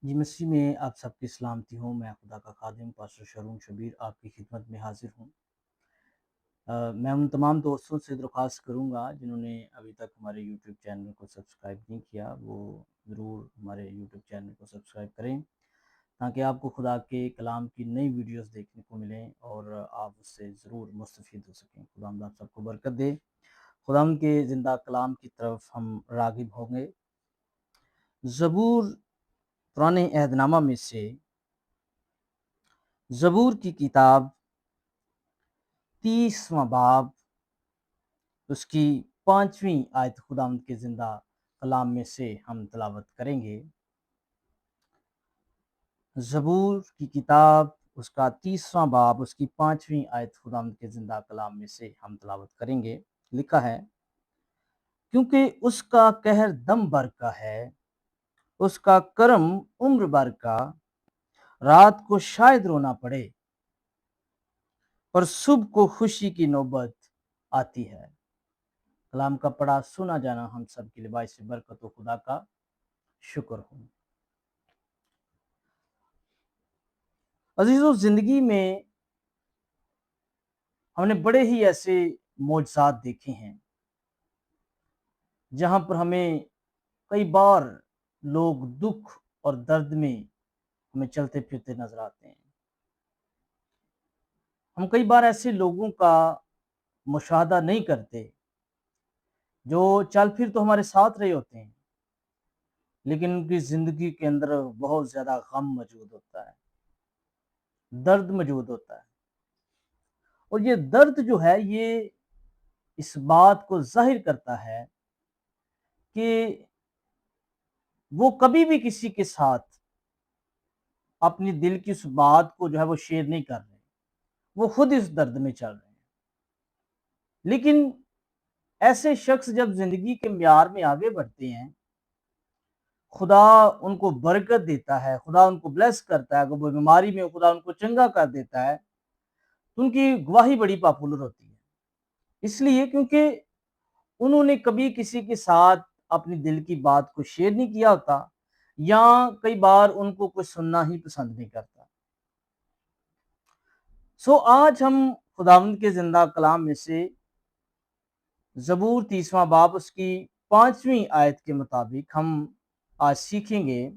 जी मसीह में आप सबकी सलामती हो। मैं खुदा का खादिम पास्टर शरून शबीर आपकी खिदमत में हाजिर हूँ। मैं उन तमाम दोस्तों से दरख्वास्त करूँगा जिन्होंने अभी तक हमारे यूट्यूब चैनल को सब्सक्राइब नहीं किया, वो ज़रूर हमारे यूट्यूब चैनल को सब्सक्राइब करें ताकि आपको खुदा के कलाम की नई वीडियोस देखने को मिलें और आप उससे ज़रूर मुस्तफ़ीद हो सकें। खुदावंद आप सबको बरकत दे। खुदावंद के ज़िंदा कलाम की तरफ हम राग़िब होंगे। ज़बूर पुराने अहदनामा में से ज़बूर की किताब 30वां बाब उसकी 5वीं आयत खुदावंद के ज़िंदा कलाम में से हम तिलावत करेंगे। ज़बूर की किताब उसका 30वां बाब उसकी 5वीं आयत खुदावंद के ज़िंदा कलाम में से हम तिलावत करेंगे। लिखा है, क्योंकि उसका कहर दम भर का है, उसका करम उम्र भर का, रात को शायद रोना पड़े पर सुबह को खुशी की नौबत आती है। कलाम का पढ़ा सुना जाना हम सब के लिए बाइस बरकत व खुदा का शुक्र हो। अजीजों, जिंदगी में हमने बड़े ही ऐसे मौजज़ात देखे हैं जहां पर हमें कई बार लोग दुख और दर्द में हमें चलते फिरते नजर आते हैं। हम कई बार ऐसे लोगों का मुशाहदा नहीं करते जो चल फिर तो हमारे साथ रहे होते हैं, लेकिन उनकी जिंदगी के अंदर बहुत ज्यादा गम मौजूद होता है, दर्द मौजूद होता है। और ये दर्द जो है ये इस बात को जाहिर करता है कि वो कभी भी किसी के साथ अपनी दिल की उस बात को जो है वो शेयर नहीं कर रहे, वो खुद इस दर्द में चल रहे हैं। लेकिन ऐसे शख्स जब जिंदगी के म्यार में आगे बढ़ते हैं, खुदा उनको बरकत देता है, खुदा उनको ब्लेस करता है, अगर वो बीमारी में खुदा उनको चंगा कर देता है तो उनकी गवाही बड़ी पॉपुलर होती है। इसलिए क्योंकि उन्होंने कभी किसी के साथ अपनी दिल की बात को शेयर नहीं किया होता, या कई बार उनको कुछ सुनना ही पसंद नहीं करता। आज हम खुदावंद के जिंदा कलाम में से ज़बूर 30वां बाब उसकी 5वीं आयत के मुताबिक हम आज सीखेंगे।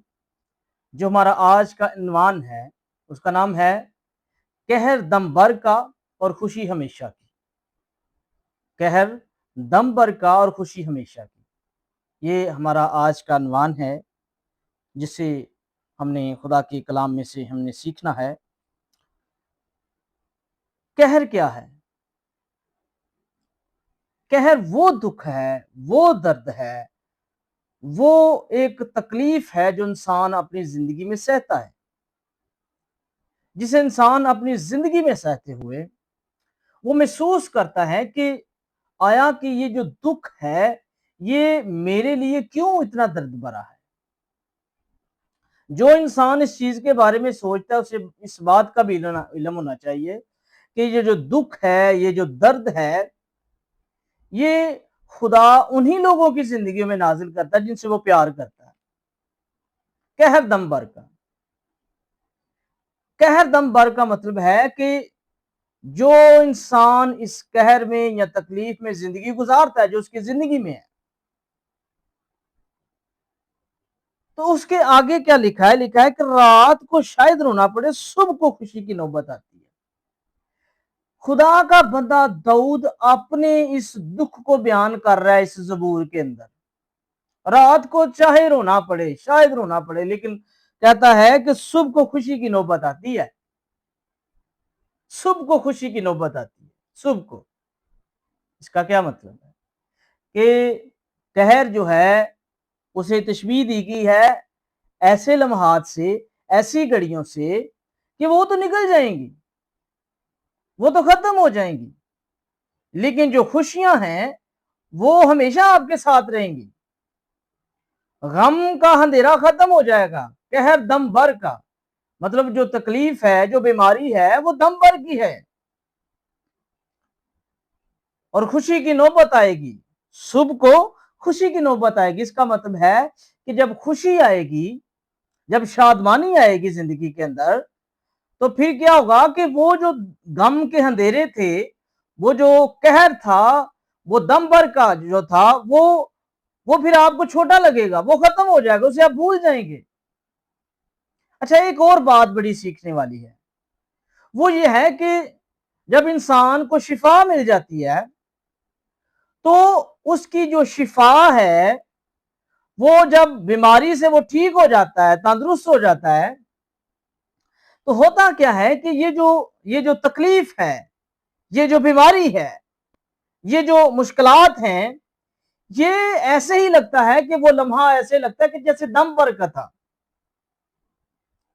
जो हमारा आज का इन्वान है उसका नाम है कहर दम भर का और खुशी हमेशा की। कहर दम भर का और खुशी हमेशा की, ये हमारा आज का इन्वान है जिसे हमने खुदा के कलाम में से हमने सीखना है। कहर क्या है? कहर वो दुख है, वो दर्द है, वो एक तकलीफ है जो इंसान अपनी जिंदगी में सहता है, जिसे इंसान अपनी जिंदगी में सहते हुए वो महसूस करता है कि आया कि ये जो दुख है ये मेरे लिए क्यों इतना दर्द भरा है। जो इंसान इस चीज के बारे में सोचता है उसे इस बात का भी इल्म होना चाहिए कि ये जो दुख है, ये जो दर्द है, ये खुदा उन्हीं लोगों की जिंदगी में नाजिल करता है जिनसे वो प्यार करता है। कहर दम भर का, कहर दम भर का मतलब है कि जो इंसान इस कहर में या तकलीफ में जिंदगी गुजारता है, जो उसकी जिंदगी में है, तो उसके आगे क्या लिखा है? लिखा है कि रात को शायद रोना पड़े, सुबह को खुशी की नौबत आती है। खुदा का बंदा दाऊद अपने इस दुख को बयान कर रहा है इस ज़बूर के अंदर। रात को चाहे रोना पड़े, शायद रोना पड़े, लेकिन कहता है कि सुबह को खुशी की नौबत आती है। सुबह को खुशी की नौबत आती है, सुबह को। इसका क्या मतलब है? कि कहर जो है उसे तशबीह दी गई है ऐसे लम्हात से, ऐसी घड़ियों से कि वो तो निकल जाएंगी, वो तो खत्म हो जाएंगी, लेकिन जो खुशियां हैं वो हमेशा आपके साथ रहेंगी। गम का अंधेरा खत्म हो जाएगा, कहर दम भर का मतलब जो तकलीफ है, जो बीमारी है, वो दम भर की है और खुशी की नौबत आएगी। सुबह को खुशी की नौबत आएगी। इसका मतलब है कि जब खुशी आएगी, جب شادمانی آئے گی زندگی کے اندر تو پھر کیا ہوگا کہ وہ جو غم کے اندھیرے تھے، وہ جو قہر تھا، وہ دم بھر کا جو تھا، وہ پھر آپ کو چھوٹا لگے گا، وہ ختم ہو جائے گا، اسے آپ بھول جائیں گے۔ اچھا، ایک اور بات بڑی سیکھنے والی ہے، وہ یہ ہے کہ جب انسان کو شفا مل جاتی ہے تو اس کی جو شفا ہے، وہ جب بیماری سے وہ ٹھیک ہو جاتا ہے، تندرست ہو جاتا ہے، تو ہوتا کیا ہے کہ یہ جو تکلیف ہے، یہ جو بیماری ہے، یہ جو مشکلات ہیں، یہ ایسے ہی لگتا ہے کہ وہ لمحہ ایسے لگتا ہے کہ جیسے دم پر کا تھا،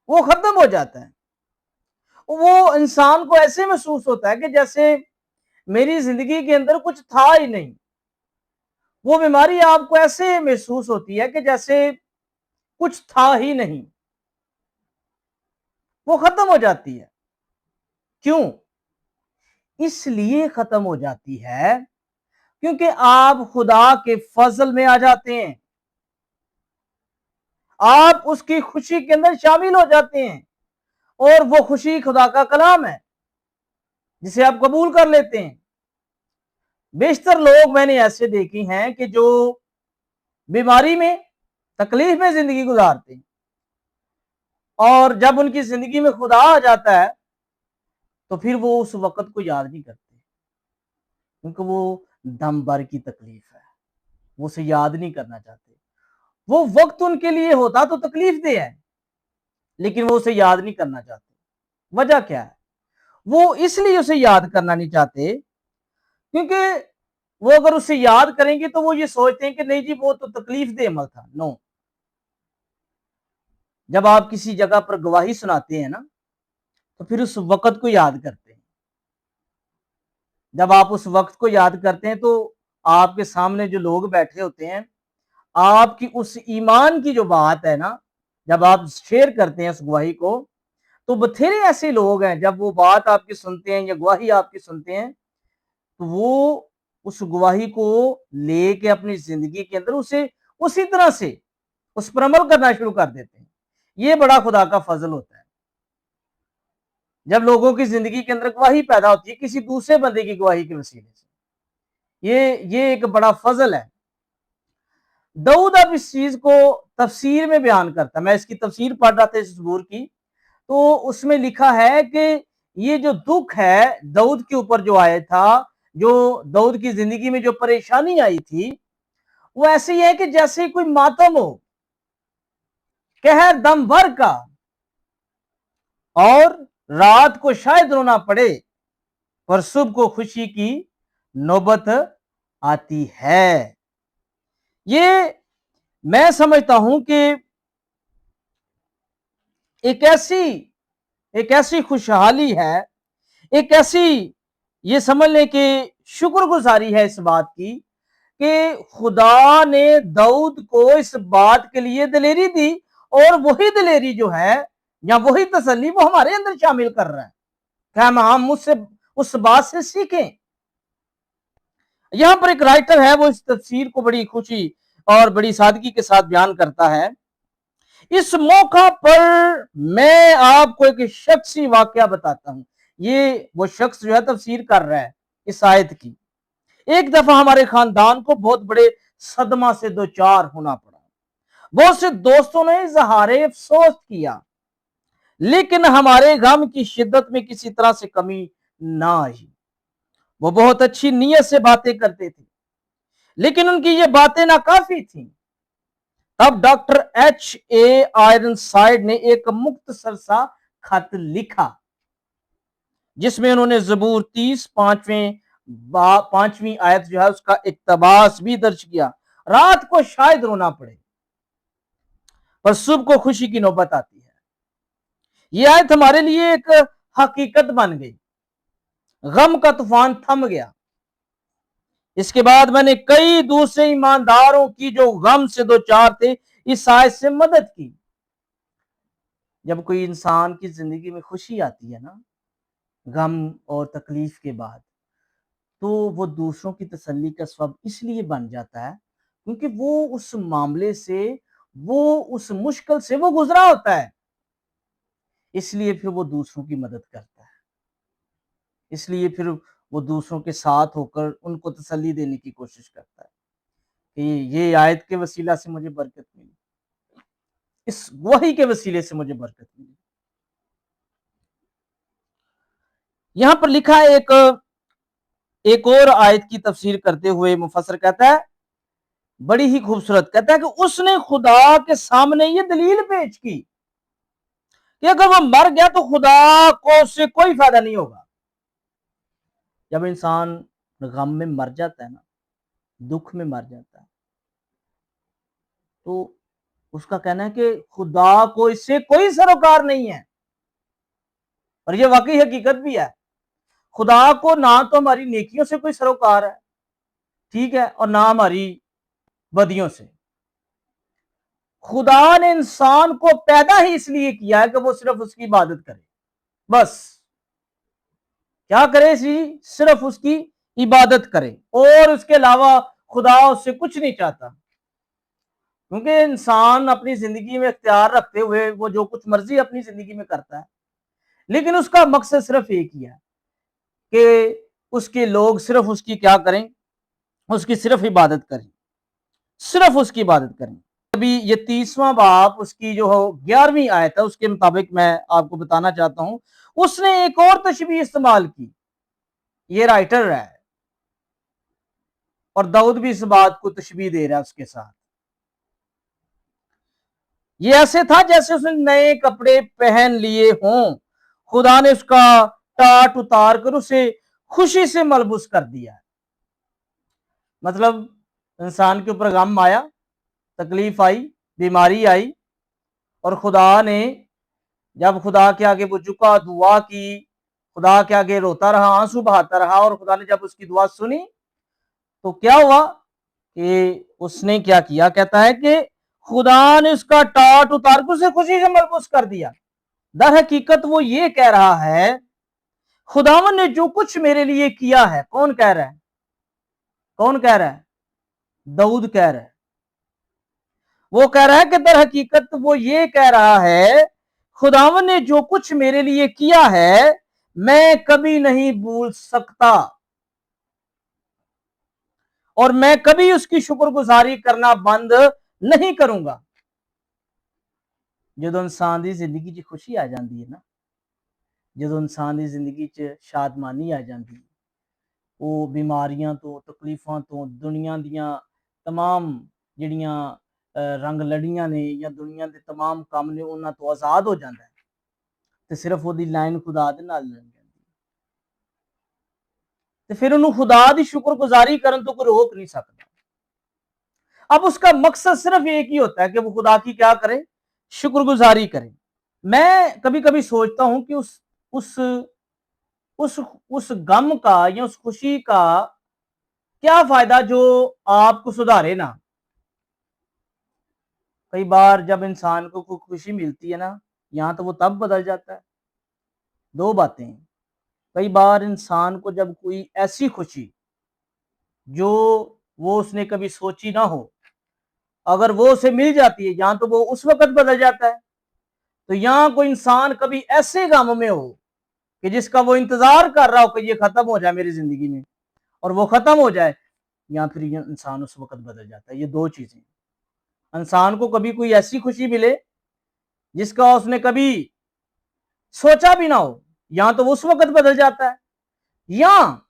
وہ ختم ہو جاتا ہے۔ وہ انسان کو ایسے محسوس ہوتا ہے کہ جیسے میری زندگی کے اندر کچھ تھا ہی نہیں۔ وہ بیماری آپ کو ایسے محسوس ہوتی ہے کہ جیسے کچھ تھا ہی نہیں، وہ ختم ہو جاتی ہے۔ کیوں؟ اس لیے ختم ہو جاتی ہے کیونکہ آپ خدا کے فضل میں آ جاتے ہیں، آپ اس کی خوشی کے اندر شامل ہو جاتے ہیں، اور وہ خوشی خدا کا کلام ہے جسے آپ قبول کر لیتے ہیں۔ بیشتر لوگ میں نے ایسے دیکھے ہیں کہ جو بیماری میں، تکلیف میں زندگی گزارتے ہیں، اور جب ان کی زندگی میں خدا آ جاتا ہے تو پھر وہ اس وقت کو یاد نہیں کرتے، کیونکہ وہ دم بھر کی تکلیف ہے، وہ اسے یاد نہیں کرنا چاہتے۔ وہ وقت ان کے لیے ہوتا تو تکلیف دہ ہے، لیکن وہ اسے یاد نہیں کرنا چاہتے۔ وجہ کیا ہے؟ وہ اس لیے اسے یاد کرنا نہیں چاہتے کیونکہ وہ اگر اسے یاد کریں گے تو وہ یہ سوچتے ہیں کہ نہیں جی وہ تو تکلیف دہ عمل تھا۔ نو، جب آپ کسی جگہ پر گواہی سناتے ہیں نا تو پھر اس وقت کو یاد کرتے ہیں۔ جب آپ اس وقت کو یاد کرتے ہیں تو آپ کے سامنے جو لوگ بیٹھے ہوتے ہیں، آپ کی اس ایمان کی جو بات ہے نا، جب آپ شیئر کرتے ہیں اس گواہی کو، تو بتھیرے ایسے لوگ ہیں جب وہ بات آپ کی سنتے ہیں یا گواہی آپ کی سنتے ہیں تو وہ اس گواہی کو لے کے اپنی زندگی کے اندر اسے اسی طرح سے اس پر عمل کرنا شروع کر دیتے ہیں۔ یہ بڑا خدا کا فضل ہوتا ہے جب لوگوں کی زندگی کے اندر گواہی پیدا ہوتی ہے کسی دوسرے بندے کی گواہی کے وسیلے سے۔ یہ ایک بڑا فضل ہے۔ داؤد اب اس چیز کو تفسیر میں بیان کرتا ہے، میں اس کی تفسیر پڑھ رہا تھا اس زبور کی، تو اس میں لکھا ہے کہ یہ جو دکھ ہے داؤد کے اوپر جو آیا تھا، جو داؤد کی زندگی میں جو پریشانی آئی تھی، وہ ایسے ہی ہے کہ جیسے کوئی ماتم ہو، قہر دم بھر کا، اور رات کو شاید رونا پڑے پر صبح کو خوشی کی نوبت آتی ہے۔ یہ میں سمجھتا ہوں کہ ایک ایسی خوشحالی ہے، ایک ایسی یہ سمجھ لیں کہ شکر گزاری ہے اس بات کی کہ خدا نے داؤد کو اس بات کے لیے دلیری دی، اور وہی دلیری جو ہے یا وہی تسلی وہ ہمارے اندر شامل کر رہا ہے کہ ہم اس بات سے سیکھیں۔ یہاں پر ایک رائٹر ہے، وہ اس تفسیر کو بڑی خوشی اور بڑی سادگی کے ساتھ بیان کرتا ہے۔ اس موقع پر میں آپ کو ایک شخصی واقعہ بتاتا ہوں۔ یہ وہ شخص جو ہے تفسیر کر رہا ہے اس آیت کی۔ ایک دفعہ ہمارے خاندان کو بہت بڑے صدمہ سے دوچار ہونا پڑا، بہت سے دوستوں نے اظہار افسوس کیا، لیکن ہمارے غم کی شدت میں کسی طرح سے کمی نہ آئی۔ وہ بہت اچھی نیت سے باتیں کرتے تھے، لیکن ان کی یہ باتیں ناکافی تھیں۔ تب ڈاکٹر ایچ اے آئرن سائڈ نے ایک مختصر سا خط لکھا جس میں انہوں نے زبور 30 پانچویں آیت جو ہے اس کا اقتباس بھی درج کیا۔ رات کو شاید رونا پڑے پر صبح کو خوشی کی نوبت آتی ہے۔ یہ آیت ہمارے لیے ایک حقیقت بن گئی۔ غم کا طوفان تھم گیا۔ اس کے بعد میں نے کئی دوسرے ایمانداروں کی جو غم سے دوچار تھے اس آیت سے مدد کی۔ جب کوئی انسان کی زندگی میں خوشی آتی ہے نا، غم اور تکلیف کے بعد، تو وہ دوسروں کی تسلی کا سبب اس لیے بن جاتا ہے کیونکہ وہ اس معاملے سے वो उस मुश्किल से वो गुजरा होता है, इसलिए फिर वो दूसरों की मदद करता है, इसलिए फिर वो दूसरों के साथ होकर उनको तसल्ली देने की कोशिश करता है कि ये आयत के वसीला से मुझे बरकत मिली, इस वही के वसीले से मुझे बरकत मिली। यहां पर लिखा है एक और आयत की तफसीर करते हुए मुफस्सिर कहता है, बड़ी ही खूबसूरत, कहता है कि उसने खुदा के सामने ये दलील पेश की कि अगर वो मर गया तो खुदा को उससे कोई फायदा नहीं होगा। जब इंसान गम में मर जाता है ना, दुख में मर जाता है, तो उसका कहना है कि खुदा को इससे कोई सरोकार नहीं है। और ये वाकई हकीकत भी है, खुदा को ना तो हमारी नेकियों से कोई सरोकार है, ठीक है, और ना हमारी बदियों से। खुदा ने इंसान को पैदा ही इसलिए किया है कि वो सिर्फ उसकी इबादत करे, बस क्या करे, इसी सिर्फ उसकी इबादत करे, और उसके अलावा खुदा उससे कुछ नहीं चाहता। क्योंकि इंसान अपनी जिंदगी में इख्तियार रखते हुए वो जो कुछ मर्जी अपनी जिंदगी में करता है, लेकिन उसका मकसद सिर्फ एक ही है कि उसके लोग सिर्फ उसकी क्या करें, उसकी सिर्फ इबादत करें, सिर्फ उसकी इबादत करें। अभी ये 30वां बाब उसकी जो 11वीं आयत है, उसके मुताबिक मैं आपको बताना चाहता हूं, उसने एक और तशबीह इस्तेमाल की। ये राइटर है और दाऊद भी इस बात को तशबीह दे रहा है उसके साथ। ये ऐसे था जैसे उसने नए कपड़े पहन लिए हों, खुदा ने उसका टाट उतार कर उसे खुशी से मलबूस कर दिया। मतलब इंसान के ऊपर गम आया, तकलीफ आई, बीमारी आई, और खुदा ने जब खुदा के आगे वो झुका, दुआ की, खुदा के आगे रोता रहा, आंसू बहाता रहा, और खुदा ने जब उसकी दुआ सुनी तो क्या हुआ कि उसने क्या किया, कहता है कि खुदा ने उसका टाट उतार कर उसे खुशी से मलबूस कर दिया। दर हकीकत वो ये कह रहा है, खुदावन ने जो कुछ मेरे लिए किया है, कौन कह रहा है, कौन कह रहा है, दाऊद कह रहा है। वो कह रहा है कि दर हकीकत वो ये कह रहा है, खुदावन ने जो कुछ मेरे लिए किया है मैं कभी नहीं भूल सकता, और मैं कभी उसकी शुक्रगुजारी करना बंद नहीं करूंगा। जो इंसान की जिंदगी च खुशी आ जाती है ना, जो इंसान की जिंदगी च शादमानी आ जाती है, वो बीमारियां तो, तकलीफां तो, दुनिया दियां तमाम जिहड़ियां रंग लड़ियां ने या दुनिया के तमाम काम ने उन्हां तो आज़ाद हो जाता है, तो सिर्फ वो लाइन खुदा दे नाल लग जाती है, तो फिर उन्होंने खुदा की शुक्रगुजारी करने तो कोई रोक नहीं सकता। अब उसका मकसद सिर्फ एक ही होता है कि वो खुदा की क्या करे, शुक्रगुजारी करे। मैं कभी कभी सोचता हूं कि उस उस उस गम का या उस खुशी का क्या फायदा जो आपको सुधारे ना। कई बार जब इंसान को कोई खुशी मिलती है ना, यहाँ तो वो तब बदल जाता है। दो बातें, कई बार इंसान को जब कोई ऐसी खुशी जो वो उसने कभी सोची ना हो, अगर वो उसे मिल जाती है, यहाँ तो वो उस वक्त बदल जाता है। तो यहाँ कोई इंसान कभी ऐसे गम में हो कि जिसका वो इंतजार कर रहा हो कि ये खत्म हो जाए मेरी जिंदगी में, और वो खत्म हो जाए, या फिर ये इंसान उस वक्त बदल जाता है। ये दो चीजें, इंसान को कभी कोई ऐसी खुशी मिले जिसका उसने कभी सोचा भी ना हो, या तो उस वक्त बदल जाता है, या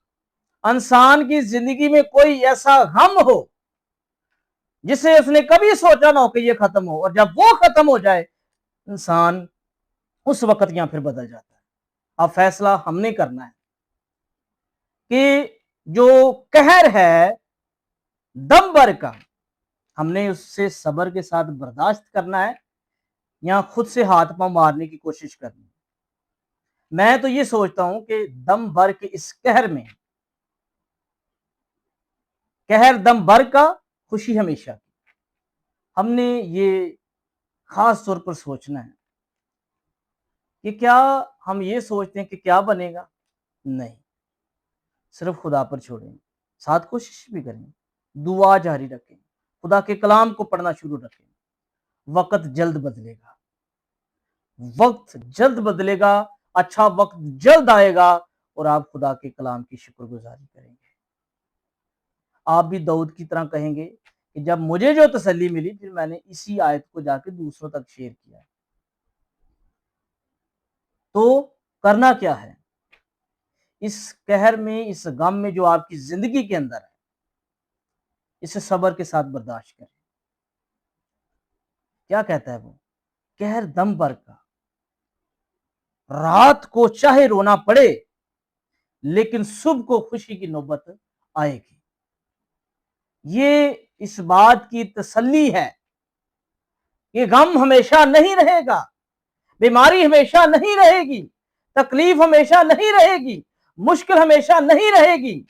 इंसान की जिंदगी में कोई ऐसा गम हो जिसे उसने कभी सोचा ना हो कि ये खत्म हो, और जब वो खत्म हो जाए इंसान उस वक्त या फिर बदल जाता है। अब फैसला हमने करना है कि जो कहर है दम भर का, हमने उससे सब्र के साथ बर्दाश्त करना है या खुद से हाथ पांव मारने की कोशिश करनी है। मैं तो ये सोचता हूं कि दम भर के इस कहर में, कहर दम भर का, खुशी हमेशा की, हमने ये खास तौर पर सोचना है कि क्या हम ये सोचते हैं कि क्या बनेगा, नहीं, सिर्फ खुदा पर छोड़ें, साथ कोशिश भी करें, दुआ जारी रखें, खुदा के कलाम को पढ़ना शुरू रखें, وقت جلد بدلے گا، وقت جلد بدلے گا، اچھا وقت جلد آئے گا اور آپ خدا کے کلام کی شکر گزاری کریں گے۔ آپ بھی داؤد کی طرح کہیں گے کہ جب مجھے جو تسلی ملی پھر میں نے اسی آیت کو جا کے دوسروں تک شیئر کیا۔ تو کرنا کیا ہے؟ اس قہر میں، اس غم میں جو آپ کی زندگی کے اندر ہے، اسے صبر کے ساتھ برداشت کریں۔ کیا کہتا ہے وہ؟ قہر دم بھر کا، رات کو چاہے رونا پڑے لیکن صبح کو خوشی کی نوبت آئے گی۔ یہ اس بات کی تسلی ہے کہ غم ہمیشہ نہیں رہے گا، بیماری ہمیشہ نہیں رہے گی، تکلیف ہمیشہ نہیں رہے گی، مشکل ہمیشہ نہیں رہے گی،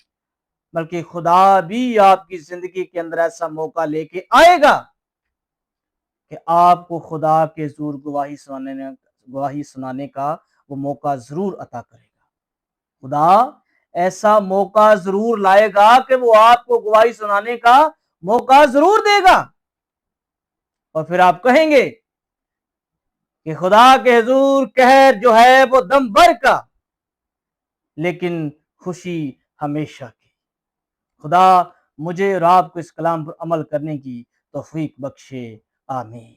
بلکہ خدا بھی آپ کی زندگی کے اندر ایسا موقع لے کے آئے گا کہ آپ کو خدا کے حضور گواہی سنانے کا وہ موقع ضرور عطا کرے گا۔ خدا ایسا موقع ضرور لائے گا کہ وہ آپ کو گواہی سنانے کا موقع ضرور دے گا، اور پھر آپ کہیں گے کہ خدا کے حضور قہر جو ہے وہ دم بھر کا لیکن خوشی ہمیشہ کی۔ خدا مجھے اور آپ کو اس کلام پر عمل کرنے کی توفیق بخشے، آمین۔